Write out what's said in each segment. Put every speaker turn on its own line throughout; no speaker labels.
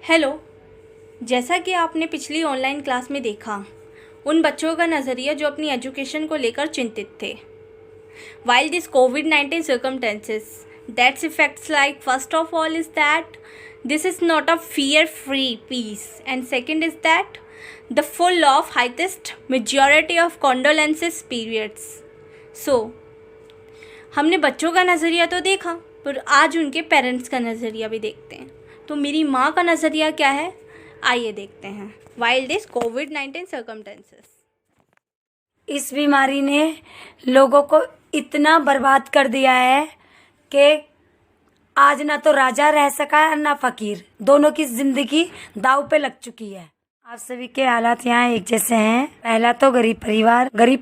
Hello. जैसा कि आपने पिछली ऑनलाइन क्लास में देखा, उन बच्चों का नज़रिया जो अपनी एजुकेशन को लेकर चिंतित थे। While this COVID-19 circumstances, that's effects like first of all is that this is not a fear-free peace, and second is that the full of highest majority of condolences periods. So हमने बच्चों का नज़रिया तो देखा, पर आज उनके parents का नज़रिया भी देखते हैं। तो मेरी माँ का नज़रिया क्या है, आइए देखते हैं। वाइल दिस कोविड-19 सर्कमस्टेंसेस,
इस बीमारी ने लोगों को इतना बर्बाद कर दिया है कि आज ना तो राजा रह सका है ना फकीर, दोनों की जिंदगी दांव पे लग चुकी है। आप सभी के हालात यहाँ एक जैसे हैं। पहला तो गरीब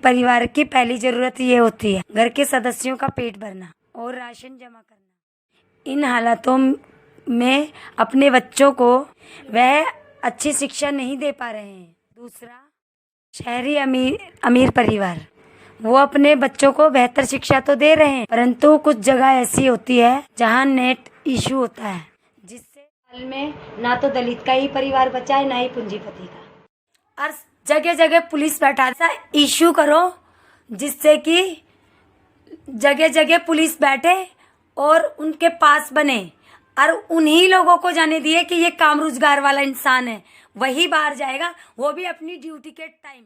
परिवार की पहली जरूरत ये होती है घर के सदस्यों का पेट भरना और राशन जमा करना। इन हालातों में अपने बच्चों को वह अच्छी शिक्षा नहीं दे पा रहे हैं। दूसरा, शहरी अमीर परिवार, वो अपने बच्चों को बेहतर शिक्षा तो दे रहे हैं, परंतु कुछ जगह ऐसी होती है जहां नेट इशू होता है, जिससे हाल में ना तो दलित का ही परिवार बचा है ना ही पूंजीपति का। और जगह जगह पुलिस बैठा, ऐसा इशू करो जिससे कि जगह जगह पुलिस बैठे और उनके पास बने और उन्हीं लोगों को जाने दिए कि ये काम रोजगार वाला इंसान है, वही बाहर जाएगा, वो भी अपनी ड्यूटी के टाइम।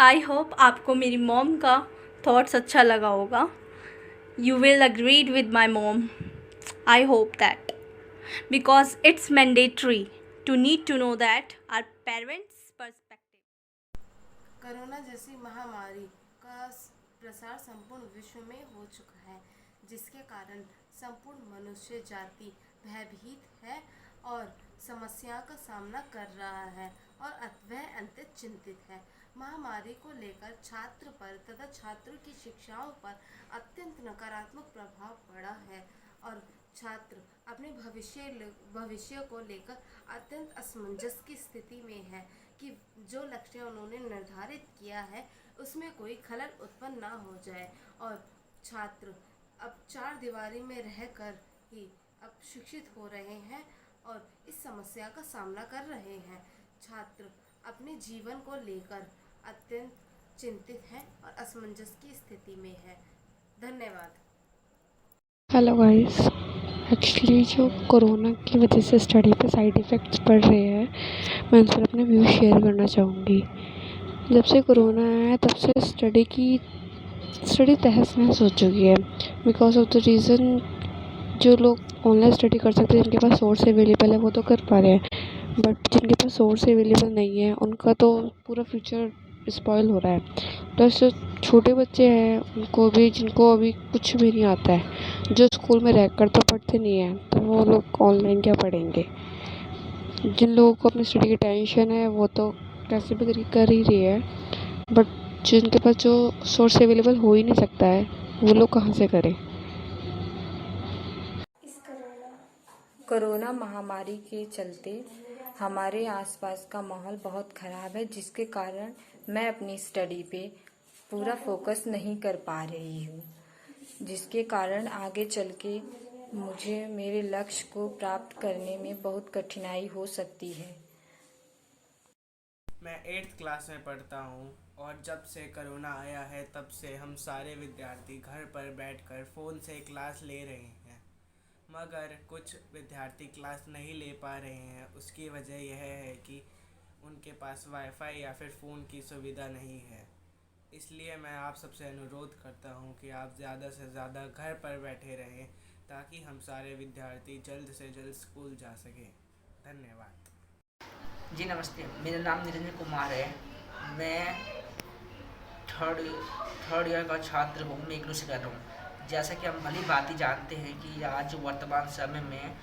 आई होप आपको मेरी मॉम का थॉट्स अच्छा लगा होगा। You will agreed with my mom. I hope that because it's mandatory to need to know that our parents perspective.
Corona जैसी महामारी का प्रसार संपूर्ण विश्व में हो चुका है, जिसके कारण संपूर्ण मनुष्य जाति भयभीत है और समस्या का सामना कर रहा है और वह अत्यंत चिंतित है। महामारी को लेकर छात्र पर तथा छात्रों की शिक्षाओं पर अत्यंत नकारात्मक प्रभाव पड़ा है और छात्र अपने भविष्य को लेकर अत्यंत असमंजस की स्थिति में है कि जो लक्ष्य उन्होंने निर्धारित किया है उसमें कोई खलल उत्पन्न ना हो जाए। और छात्र अब चार दीवारी में रहकर ही अब शिक्षित हो रहे हैं और इस समस्या का सामना कर रहे हैं। छात्र अपने जीवन को लेकर अत्यंत चिंतित हैं और असमंजस की स्थिति में है। धन्यवाद।
हेलो गाइस, एक्चुअली जो कोरोना की वजह से स्टडी पे साइड इफ़ेक्ट्स पड़ रहे हैं, मैं उन पर अपने व्यू शेयर करना चाहूँगी। जब से कोरोना आया है तब से स्टडी तहस नहस हो चुकी है बिकॉज ऑफ द रीज़न जो लोग ऑनलाइन स्टडी कर सकते हैं, जिनके पास सोर्स अवेलेबल है वो तो कर पा रहे हैं, बट जिनके पास सोर्स अवेलेबल नहीं है उनका तो पूरा फ्यूचर स्पॉइल हो रहा है। प्लस जो छोटे बच्चे हैं जिनको अभी कुछ भी नहीं आता है, जो स्कूल में रहकर तो पढ़ते नहीं हैं, तो वो लोग ऑनलाइन क्या पढ़ेंगे। जिन लोगों को अपनी स्टडी की टेंशन है वो तो कैसे भी कर ही रही है, बट जिनके पास जो सोर्स अवेलेबल हो ही नहीं सकता है वो लोग कहाँ से करें।
कोरोना महामारी के चलते हमारे आसपास का माहौल बहुत ख़राब है, जिसके कारण मैं अपनी स्टडी पे पूरा फोकस नहीं कर पा रही हूँ, जिसके कारण आगे चल के मुझे मेरे लक्ष्य को प्राप्त करने में बहुत कठिनाई हो सकती है।
मैं 8th क्लास में पढ़ता हूँ और जब से कोरोना आया है तब से हम सारे विद्यार्थी घर पर बैठकर फ़ोन से क्लास ले रहे हैं, मगर कुछ विद्यार्थी क्लास नहीं ले पा रहे हैं। उसकी वजह यह है कि उनके पास वाईफाई या फिर फ़ोन की सुविधा नहीं है। इसलिए मैं आप सबसे अनुरोध करता हूँ कि आप ज़्यादा से ज़्यादा घर पर बैठे रहें ताकि हम सारे विद्यार्थी जल्द से जल्द स्कूल जा सकें। धन्यवाद।
जी नमस्ते, मेरा नाम निरंजन कुमार है। मैं थर्ड ईयर का छात्र हूँ। मैं इग्नू से कर रहा हूँ। जैसा कि हम भली भांति जानते हैं कि आज वर्तमान समय में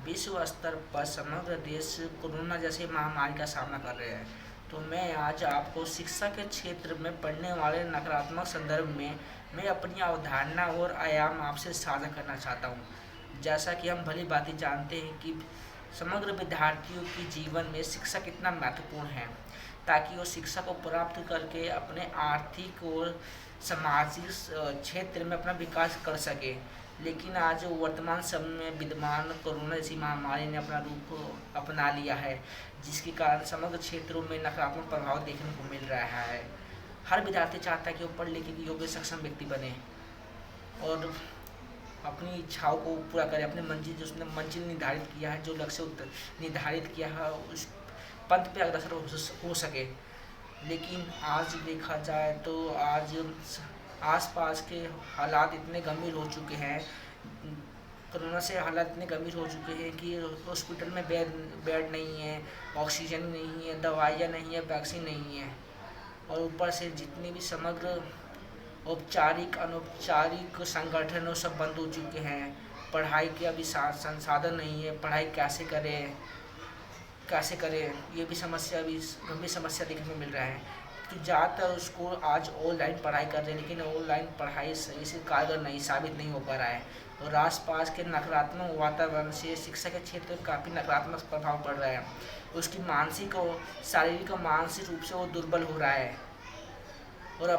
विश्व स्तर पर समग्र देश कोरोना जैसी महामारी का सामना कर रहे हैं, तो मैं आज आपको शिक्षा के क्षेत्र में पढ़ने वाले नकारात्मक संदर्भ में मैं अपनी अवधारणा और आयाम आपसे साझा करना चाहता हूँ। जैसा कि हम भली भांति जानते हैं कि समग्र विद्यार्थियों के जीवन में शिक्षा कितना महत्वपूर्ण है, ताकि वो शिक्षा को प्राप्त करके अपने आर्थिक और सामाजिक क्षेत्र में अपना विकास कर सके। लेकिन आज वर्तमान समय में विद्यमान कोरोना जैसी महामारी ने अपना रूप अपना लिया है, जिसके कारण समग्र क्षेत्रों में नकारात्मक प्रभाव देखने को मिल रहा है। हर विद्यार्थी चाहता है कि वो पढ़ लिख के योग्य सक्षम व्यक्ति बने और अपनी इच्छाओं को पूरा करे, अपने मंजिल जो उसने मंजिल निर्धारित किया है, जो लक्ष्य निर्धारित किया है, उस पंथ पे अग्रसर हो सके। लेकिन आज देखा जाए तो आज आसपास के हालात इतने गंभीर हो चुके हैं, कोरोना से हालात इतने गंभीर हो चुके हैं कि हॉस्पिटल में बेड नहीं है, ऑक्सीजन नहीं है, दवाइयाँ नहीं है, वैक्सीन नहीं है, और ऊपर से जितनी भी समग्र औपचारिक अनौपचारिक संगठन वो सब बंद हो चुके हैं। पढ़ाई के अभी संसाधन नहीं है, पढ़ाई कैसे करें ये भी समस्या, भी गंभीर समस्या देखने को मिल रहा है। तो ज़्यादातर उसको आज ऑनलाइन पढ़ाई कर रहे हैं, लेकिन ऑनलाइन पढ़ाई सही से कारगर साबित नहीं हो पा रहा है, और आसपास के नकारात्मक वातावरण से शिक्षा के क्षेत्र में काफ़ी नकारात्मक प्रभाव पड़ रहा है। उसकी मानसिक और शारीरिक और मानसिक रूप से वो दुर्बल हो रहा है और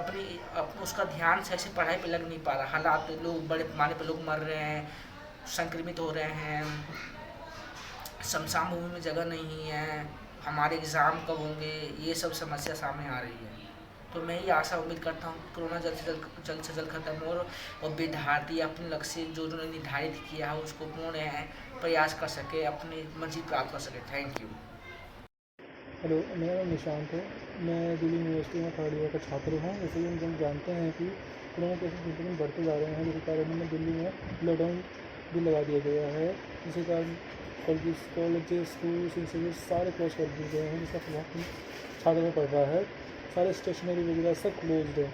उसका ध्यान सही से पढ़ाई पे लग नहीं पा रहा। हालात लोग बड़े पैमाने पर लोग मर रहे हैं, संक्रमित हो रहे हैं, शमशान भूमि में जगह नहीं है, हमारे एग्ज़ाम कब होंगे, ये सब समस्या सामने आ रही है। तो मैं ये आशा उम्मीद करता हूँ कोरोना जल्द से जल्द खत्म हो और विद्यार्थी अपने लक्ष्य जो उन्होंने निर्धारित किया है उसको पूर्ण प्रयास कर सके, अपनी मंजिल प्राप्त कर सके। Thank you.
हेलो, मेरा नाम निशांत है। मैं दिल्ली यूनिवर्सिटी में थर्ड ईयर का छात्र हूँ। जैसे कि हम जानते हैं कि कोरोना केसेस दिन दिन बढ़ते जा रहे हैं, जिसके कारण में दिल्ली में लॉकडाउन भी लगा दिया गया है, जिसके कारण कॉलेजेस स्कूल्स इंस्टीट्यूट सारे क्लोज कर दिए गए हैं, जिसका प्रभाव छात्रों में पड़ रहा है। सारे स्टेशनरी वगैरह सब क्लोज्ड है,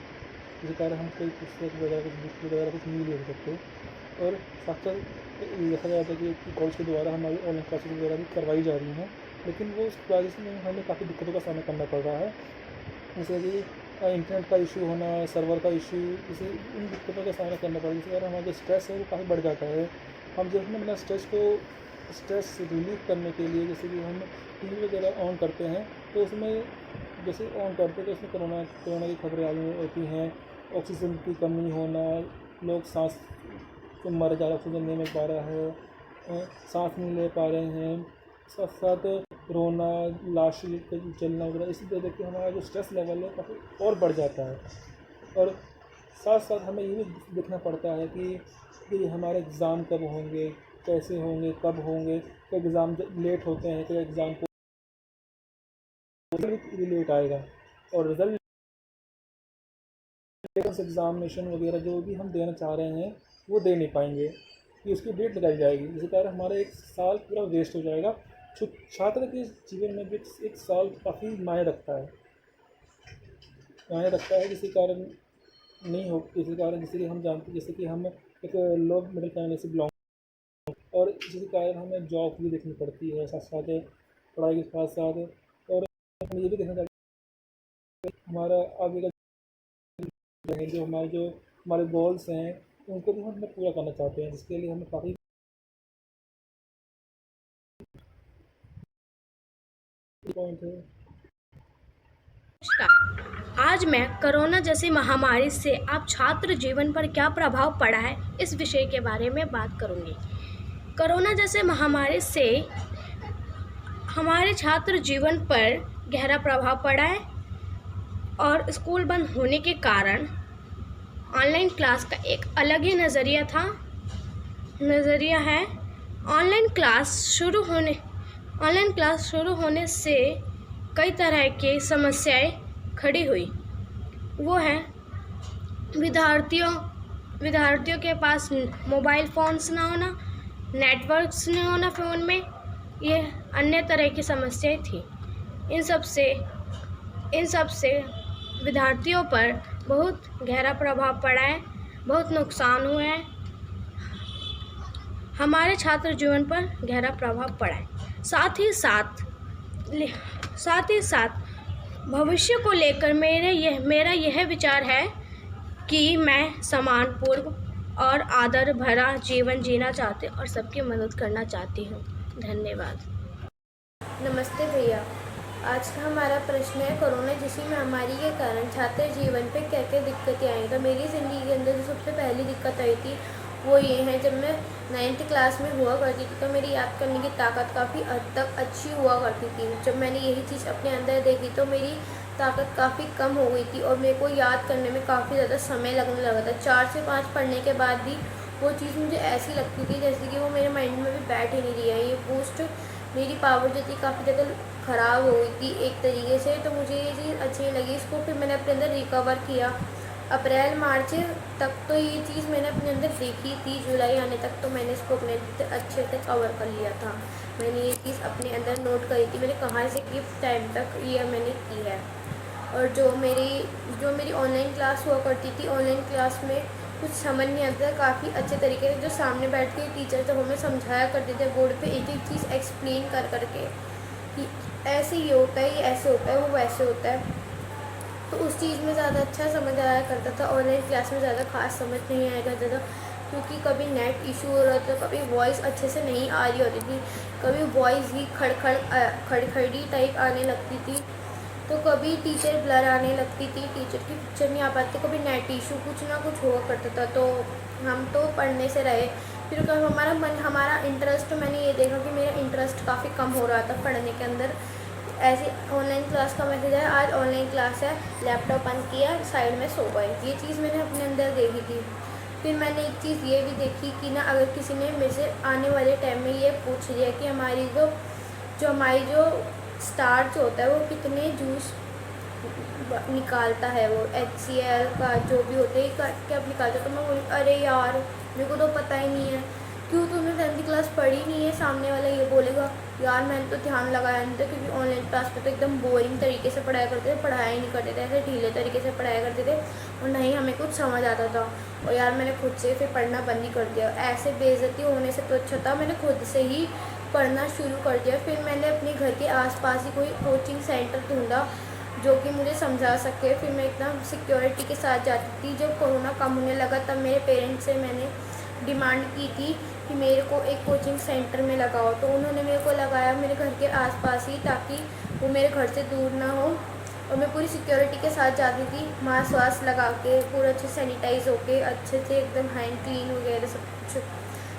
जिसके कारण हम कोई पुस्तक वगैरह कुछ बुक वगैरह कुछ नहीं ले सकते। और साथ साथ देखा जाता है कि कॉलेज के द्वारा हमारी ऑनलाइन क्लासेस वगैरह भी करवाई जा रही हैं, लेकिन वो उस वजह में हमें काफ़ी दिक्कतों का सामना करना पड़ रहा है, जैसे कि इंटरनेट का इशू होना, सर्वर का इशू, इसे इन दिक्कतों का सामना करना पड़ रहा है, जिसके कारण हमारा जो स्ट्रेस है वो काफ़ी बढ़ जाता है। हम जो है अपना स्ट्रेस रिलीव करने के लिए जैसे कि हम टीवी वगैरह ऑन करते हैं, तो उसमें जैसे ऑन करते हैं तो उसमें कोरोना की खबरें आई होती हैं, ऑक्सीजन की कमी होना, लोग सांस तो मर जा रहे, ऑक्सीजन नहीं मिल पा रहा है, सांस नहीं ले पा रहे हैं, साथ साथ रोना, लाश चलना वगैरह, इसी तरह के हमारा जो स्ट्रेस लेवल है काफ़ी और बढ़ जाता है। और साथ साथ हमें ये भी देखना पड़ता है कि हमारे एग्ज़ाम कब होंगे, कैसे होंगे, कब होंगे। कोई एग्ज़ाम लेट होते हैं, कोई एग्ज़ाम को लेट आएगा, और रिजल्ट एग्ज़ामिनेशन वगैरह जो भी हम देना चाह रहे हैं वो दे नहीं पाएंगे, कि उसकी डेट लगाई जाएगी, जिसके कारण हमारा एक साल पूरा वेस्ट हो जाएगा। छात्र के जीवन में भी एक साल काफ़ी मायने रखता है, जिसके कारण नहीं हो, इसी कारण जैसे कि हम जानते हैं, जैसे कि हम एक लो मिडिल फैमिली से बिलोंग, और जिसके कारण हमें जॉब भी देखनी पड़ती है साथ साथ पढ़ाई के साथ साथ, और हमें ये भी देखना चाहिए हमारा आगे का जो हमारे गोल्स हैं उनको भी हम पूरा करना चाहते हैं, जिसके लिए हमें काफ़ी पॉइंट है।
आज मैं कोरोना जैसी महामारी से आप छात्र जीवन पर क्या प्रभाव पड़ा है इस विषय के बारे में बात करूंगी। कोरोना जैसे महामारी से हमारे छात्र जीवन पर गहरा प्रभाव पड़ा है, और स्कूल बंद होने के कारण ऑनलाइन क्लास का एक अलग ही नज़रिया है। ऑनलाइन क्लास शुरू होने से कई तरह की समस्याएं खड़ी हुई। वो है विद्यार्थियों के पास मोबाइल फ़ोन्स ना होना, नेटवर्क्स न होना फ़ोन में, ये अन्य तरह की समस्याएं थी। इन सब से विद्यार्थियों पर बहुत गहरा प्रभाव पड़ा है, बहुत नुकसान हुए हैं, हमारे छात्र जीवन पर गहरा प्रभाव पड़ा है। साथ ही साथ भविष्य को लेकर मेरा यह विचार है कि मैं सम्मानपूर्ण और आदर भरा जीवन जीना चाहती और सबकी मदद करना चाहती हूँ।
धन्यवाद।
नमस्ते भैया, आज का हमारा प्रश्न है कोरोना जैसी महामारी के कारण छात्र जीवन पे क्या क्या दिक्कतें आई। तो मेरी ज़िंदगी के अंदर जो सबसे पहली दिक्कत आई थी वो ये है, जब मैं 9th क्लास में हुआ करती थी तो मेरी याद करने की ताकत काफ़ी हद तक अच्छी हुआ करती थी। जब मैंने यही चीज़ अपने अंदर देखी तो मेरी ताकत काफ़ी कम हो गई थी और मेरे को याद करने में काफ़ी ज़्यादा समय लगने लगा था। 4 से 5 पढ़ने के बाद भी वो चीज़ मुझे ऐसी लगती थी जैसे कि वो मेरे माइंड में भी बैठ ही नहीं रही है। ये बूस्ट मेरी पावर जो थी काफ़ी ज़्यादा ख़राब हो गई थी एक तरीके से, तो मुझे ये चीज़ अच्छी नहीं लगी। इसको फिर मैंने अपने अंदर रिकवर किया। अप्रैल मार्च तक तो ये चीज़ मैंने अपने अंदर देखी थी, जुलाई आने तक तो मैंने इसको अपने अंदर अच्छे से कवर कर लिया था। मैंने ये चीज़ अपने अंदर नोट करी थी, मैंने कहाँ से किस टाइम तक ये मैंने की है। और जो मेरी ऑनलाइन क्लास हुआ करती थी, ऑनलाइन क्लास में कुछ समझ नहीं आता, काफ़ी अच्छे तरीके से जो सामने बैठ के टीचर जब हमें समझाया करते थे बोर्ड पे एक एक चीज़ एक्सप्लेन कर करके कि ऐसे ये होता है, ये ऐसे होता है, वो वैसे होता है, तो उस चीज़ में ज़्यादा अच्छा समझ आया करता था। ऑनलाइन क्लास में ज़्यादा खास समझ नहीं आया करता था क्योंकि कभी नेट इशू हो रहा था, कभी वॉइस अच्छे से नहीं आ रही होती थी, कभी वॉइस ही खड़खड़ी टाइप आने लगती थी, तो कभी टीचर ब्लर आने लगती थी, टीचर की पिक्चर नहीं आ पाती, कभी नेट इशू कुछ ना कुछ हुआ करता था। तो हम तो पढ़ने से रहे। फिर कब हमारा इंटरेस्ट, मैंने ये देखा कि मेरा इंटरेस्ट काफ़ी कम हो रहा था पढ़ने के अंदर। ऐसे ऑनलाइन क्लास का मैसेज आया, आज ऑनलाइन क्लास है, लैपटॉप बंद किया, साइड में सो गए। ये चीज़ मैंने अपने अंदर देखी थी। फिर मैंने एक चीज़ ये भी देखी कि ना, अगर किसी ने मेरे से आने वाले टाइम में ये पूछ लिया कि हमारी जो स्टार्च होता है वो कितने जूस निकालता है, वो HCl का जो भी होता है क्या निकालता है, तो मैं बोली अरे यार मेरे को तो पता ही नहीं है। क्यों तुमने 10th क्लास पढ़ी नहीं है? सामने वाला ये बोलेगा यार मैंने तो ध्यान लगाया नहीं था, क्योंकि ऑनलाइन क्लास पे तो एकदम बोरिंग तरीके से पढ़ाया करते थे, पढ़ाया ही नहीं करते थे, ऐसे ढीले तरीके से पढ़ाया करते थे और नहीं हमें कुछ समझ आता था। और यार मैंने खुद से फिर पढ़ना बंद ही कर दिया। ऐसे बेइज्जती होने से तो अच्छा था मैंने खुद से ही पढ़ना शुरू कर दिया। फिर मैंने अपने घर के आसपास ही कोई कोचिंग सेंटर ढूंढा जो कि मुझे समझा सके। फिर मैं एकदम सिक्योरिटी के साथ जाती थी। जब कोरोना कम होने लगा तब मेरे पेरेंट्स से मैंने डिमांड की थी कि मेरे को एक कोचिंग सेंटर में लगाओ, तो उन्होंने मेरे को लगाया मेरे घर के आसपास ही, ताकि वो मेरे घर से दूर ना हो। और मैं पूरी सिक्योरिटी के साथ जाती थी, मास्क वास्क लगा के, पूरा अच्छे सैनिटाइज होके, अच्छे से एकदम हैंड क्लीन वगैरह सब कुछ।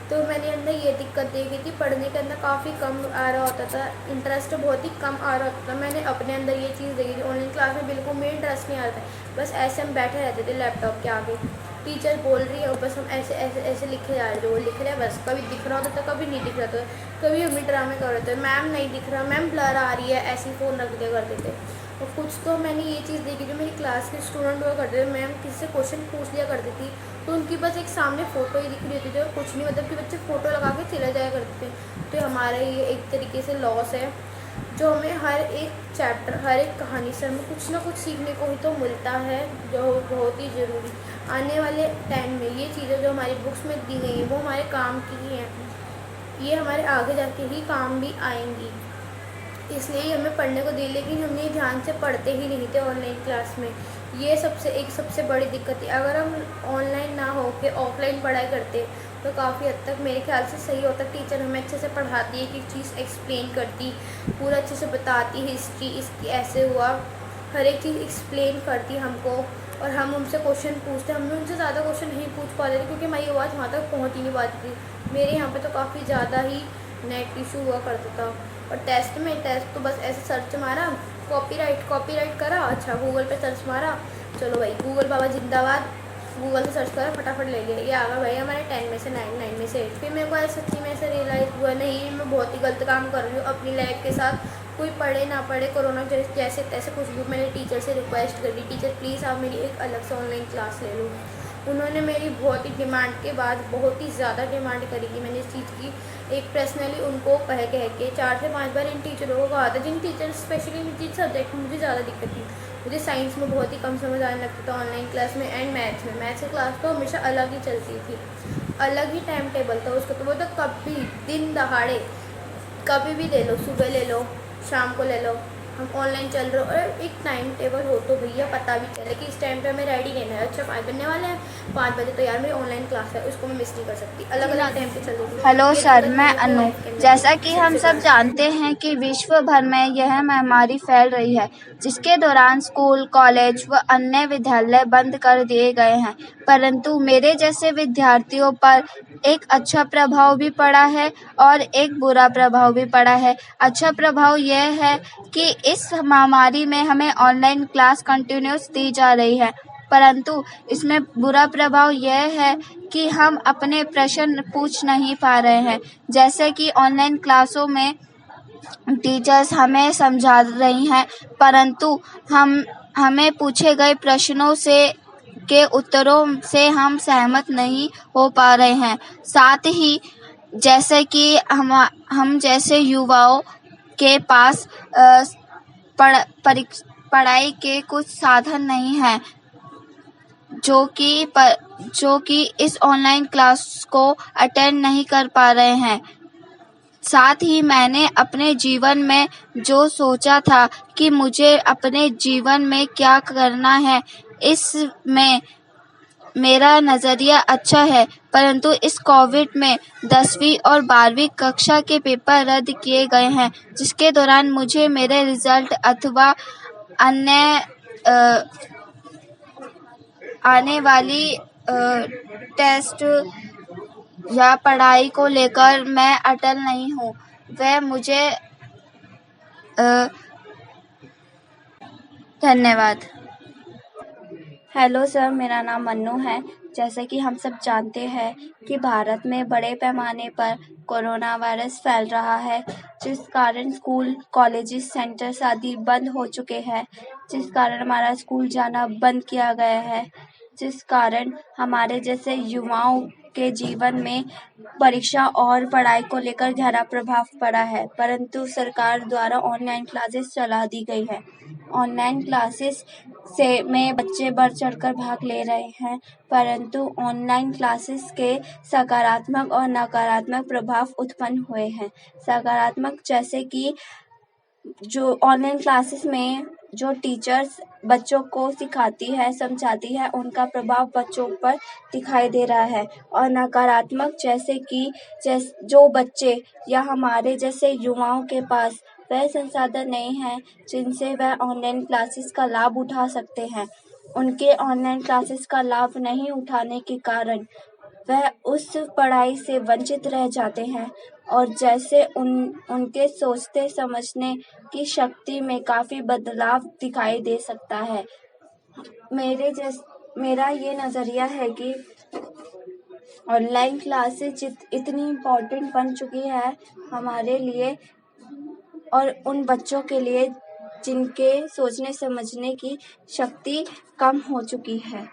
तो मैंने अंदर ये दिक्कत देखी थी, पढ़ने के अंदर काफ़ी कम आ रहा होता था, इंटरेस्ट बहुत ही कम आ रहा होता था। मैंने अपने अंदर ये चीज़ देखी थी। ऑनलाइन क्लास में बिल्कुल मेरा इंटरेस्ट नहीं आ रहा था, बस ऐसे हम बैठे रहते थे लैपटॉप के आगे, टीचर बोल रही है और बस हम ऐसे ऐसे ऐसे लिखे जा रहे थे, वो लिख रहे हैं बस। कभी दिख रहा होता था, कभी नहीं दिख रहा था, कभी हम ड्रामे कर रहे थे, मैम नहीं दिख रहा, मैम ब्लर आ रही है, ऐसे ही फ़ोन रख दिया करते थे। और कुछ तो मैंने ये चीज़ देखी, जो मेरी क्लास के स्टूडेंट हुआ करते थे, मैम किसी से क्वेश्चन पूछ लिया करती थी तो उनकी बस एक सामने फ़ोटो ही दिख रही होती थी और कुछ नहीं, मतलब कि बच्चे फ़ोटो लगा के चले जाया करते थे। तो हमारा ये एक तरीके से लॉस है, जो हमें हर एक चैप्टर, हर एक कहानी से हमें कुछ ना कुछ सीखने को ही तो मिलता है, जो बहुत ही ज़रूरी। आने वाले टाइम में ये चीज़ें जो हमारी बुक्स में दी गई हैं वो हमारे काम की ही हैं, ये हमारे आगे जाके ही काम भी आएंगी, इसलिए हमें पढ़ने को दी। लेकिन हम ये ध्यान से पढ़ते ही नहीं थे ऑनलाइन क्लास में। ये सबसे बड़ी दिक्कत है। अगर हम ऑनलाइन ना हो के ऑफलाइन पढ़ाई करते तो काफ़ी हद तक मेरे ख्याल से सही होता। टीचर हमें अच्छे से पढ़ाती है, एक चीज़ एक्सप्लेन करती, पूरा अच्छे से बताती, हिस्ट्री इसकी ऐसे हुआ, हर एक चीज़ एक्सप्लेन करती हमको, और हम उनसे क्वेश्चन पूछते। हम उनसे ज़्यादा क्वेश्चन नहीं पूछ पाते थे क्योंकि हमारी आवाज़ वहाँ तक पहुँच ही नहीं पाती थी। मेरे यहाँ पे तो काफ़ी ज़्यादा ही नेट इशू हुआ करता था। और टेस्ट तो बस ऐसे सर्च मारा, कॉपीराइट करा, अच्छा गूगल पे सर्च मारा, चलो भाई गूगल बाबा जिंदाबाद, गूगल से सर्च करा, फटाफट ले लिया, ये आ गया भाई हमारे 10 में से 9 में से 8। फिर मेरे को ऐसे सच्ची में ऐसे रियलाइज़ हुआ नहीं, मैं बहुत ही गलत काम कर रही हूँ अपनी लाइफ के साथ। कोई पढ़े ना पढ़े, कोरोना जैसे तैसे कुछ भी, मैंने टीचर से रिक्वेस्ट करी, टीचर प्लीज़ आप मेरी एक अलग से ऑनलाइन क्लास ले लो। उन्होंने मेरी बहुत ही डिमांड के बाद बहुत ही ज़्यादा डिमांड करी कि मैंने इस चीज़ की एक पर्सनली उनको कह के 4 से 5 बार इन टीचरों को कहा था, जिन टीचर स्पेशली जिन सब्जेक्ट में मुझे ज़्यादा दिक्कत थी। मुझे साइंस में बहुत ही कम समझ आने लगता था ऑनलाइन क्लास में, एंड मैथ्स की क्लास तो हमेशा अलग ही चलती थी, अलग ही टाइम टेबल था उसका। तो वो तो कभी दिन दहाड़े कभी भी ले लो, सुबह ले लो, शाम को ले लो, हम ऑनलाइन चल रहे हो और एक टाइम टेबल हो तो भैया पता भी चले कि इस टाइम पे हमें रेडी रहना है। अच्छा 5 बनने वाले हैं, 5 बजे तो यार मेरी ऑनलाइन क्लास है, उसको मैं मिस नहीं कर सकती। अलग अलग टाइम पे चल रही।
हेलो सर, मैं अनु। जैसा कि हम सब जानते हैं कि विश्व भर में यह महामारी फैल रही है, जिसके दौरान स्कूल, कॉलेज व अन्य विद्यालय बंद कर दिए गए हैं, परंतु मेरे जैसे विद्यार्थियों पर एक अच्छा प्रभाव भी पड़ा है और एक बुरा प्रभाव भी पड़ा है। अच्छा प्रभाव यह है कि इस महामारी में हमें ऑनलाइन क्लास कंटिन्यूस दी जा रही है, परंतु इसमें बुरा प्रभाव यह है कि हम अपने प्रश्न पूछ नहीं पा रहे हैं। जैसे कि ऑनलाइन क्लासों में टीचर्स हमें समझा रही हैं, परंतु हमें पूछे गए प्रश्नों के उत्तरों से हम सहमत नहीं हो पा रहे हैं। साथ ही जैसे कि हम जैसे युवाओं के पास पढ़ाई के कुछ साधन नहीं हैं, जो कि इस ऑनलाइन क्लास को अटेंड नहीं कर पा रहे हैं। साथ ही मैंने अपने जीवन में जो सोचा था कि मुझे अपने जीवन में क्या करना है, इसमें मेरा नज़रिया अच्छा है, परंतु इस कोविड में 10वीं और 12वीं कक्षा के पेपर रद्द किए गए हैं, जिसके दौरान मुझे मेरे रिजल्ट अथवा अन्य आने वाली टेस्ट या पढ़ाई को लेकर मैं अटल नहीं हूँ। वह मुझे धन्यवाद।
हेलो सर, मेरा नाम मन्नू है। जैसे कि हम सब जानते हैं कि भारत में बड़े पैमाने पर कोरोना वायरस फैल रहा है, जिस कारण स्कूल, कॉलेजेस, सेंटर्स आदि बंद हो चुके हैं, जिस कारण हमारा स्कूल जाना बंद किया गया है, जिस कारण हमारे जैसे युवाओं के जीवन में परीक्षा और पढ़ाई को लेकर गहरा प्रभाव पड़ा है। परंतु सरकार द्वारा ऑनलाइन क्लासेस चला दी गई है। ऑनलाइन क्लासेस में बच्चे बढ़ चढ़कर भाग ले रहे हैं, परंतु ऑनलाइन क्लासेस के सकारात्मक और नकारात्मक प्रभाव उत्पन्न हुए हैं। सकारात्मक जैसे कि जो ऑनलाइन क्लासेस में जो टीचर्स बच्चों को सिखाती है, समझाती है, उनका प्रभाव बच्चों पर दिखाई दे रहा है। और नकारात्मक जैसे कि जो बच्चे या हमारे जैसे युवाओं के पास वह संसाधन नहीं है जिनसे वह ऑनलाइन क्लासेस का लाभ उठा सकते हैं, उनके ऑनलाइन क्लासेस का लाभ नहीं उठाने के कारण वह उस पढ़ाई से वंचित रह जाते हैं और जैसे उनके सोचते समझने की शक्ति में काफ़ी बदलाव दिखाई दे सकता है। मेरा ये नज़रिया है कि ऑनलाइन क्लासेस इतनी इम्पोर्टेंट बन चुकी है हमारे लिए और उन बच्चों के लिए जिनके सोचने समझने की शक्ति कम हो चुकी है।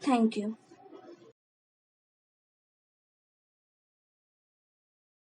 Thank you.